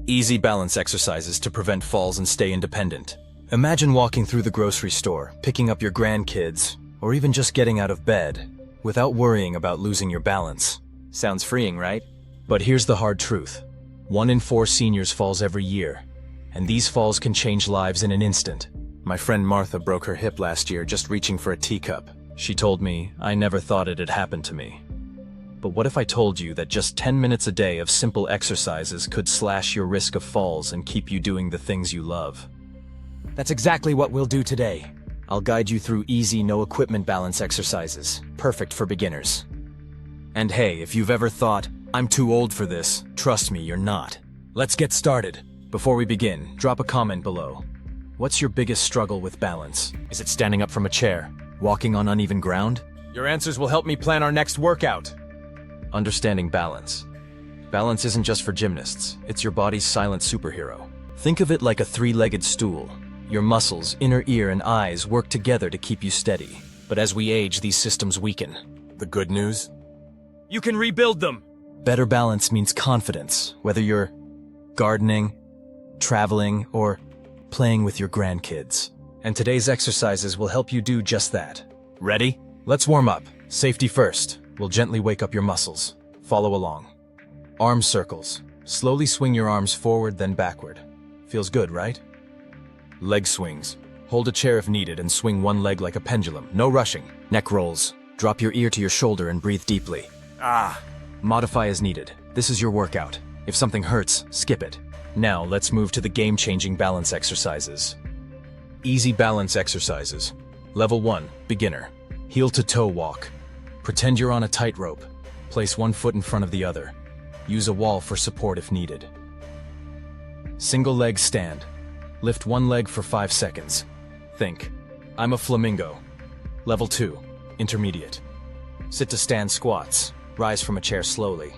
Easy balance exercises to prevent falls and stay independent. Imagine walking through the grocery store, picking up your grandkids, or even just getting out of bed, without worrying about losing your balance. Sounds freeing, right? But here's the hard truth. 1 in 4 seniors falls every year, and these falls can change lives in an instant. My friend Martha broke her hip last year just reaching for a teacup. She told me, I never thought it had happened to me. But what if I told you that just 10 minutes a day of simple exercises could slash your risk of falls and keep you doing the things you love? That's exactly what we'll do today. I'll guide you through easy, no-equipment balance exercises, perfect for beginners. And hey, if you've ever thought, I'm too old for this, trust me, you're not. Let's get started. Before we begin, drop a comment below. What's your biggest struggle with balance? Is it standing up from a chair? Walking on uneven ground? Your answers will help me plan our next workout. Understanding balance. Balance isn't just for gymnasts, it's your body's silent superhero. Think of it like a 3-legged stool. Your muscles, inner ear, and eyes work together to keep you steady. But as we age, these systems weaken. The good news? You can rebuild them. Better balance means confidence, whether you're gardening, traveling, or playing with your grandkids. And today's exercises will help you do just that. Ready? Let's warm up. Safety first. We'll gently wake up your muscles. Follow along. Arm circles. Slowly swing your arms forward, then backward. Feels good, right? Leg swings. Hold a chair if needed and swing one leg like a pendulum. No rushing. Neck rolls. Drop your ear to your shoulder and breathe deeply. Modify as needed. This is your workout. If something hurts, skip it. Now, let's move to the game-changing balance exercises. Easy balance exercises. Level 1, beginner. Heel-to-toe walk. Pretend you're on a tightrope. Place one foot in front of the other. Use a wall for support if needed. Single leg stand. Lift one leg for 5 seconds. Think, I'm a flamingo. Level 2, intermediate. Sit to stand squats. Rise from a chair slowly.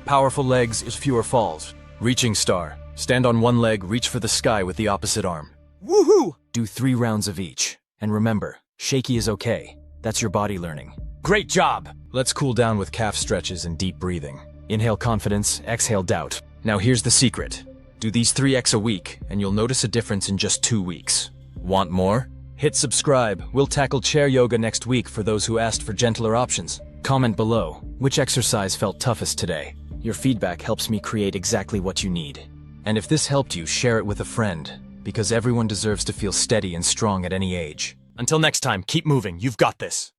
Powerful legs is fewer falls. Reaching star. Stand on one leg, reach for the sky with the opposite arm. Woohoo! Do 3 rounds of each. And remember, shaky is okay. That's your body learning. Great job! Let's cool down with calf stretches and deep breathing. Inhale confidence, exhale doubt. Now here's the secret. Do these 3x a week, and you'll notice a difference in just 2 weeks. Want more? Hit subscribe. We'll tackle chair yoga next week for those who asked for gentler options. Comment below, which exercise felt toughest today? Your feedback helps me create exactly what you need. And if this helped you, share it with a friend, because everyone deserves to feel steady and strong at any age. Until next time, keep moving. You've got this.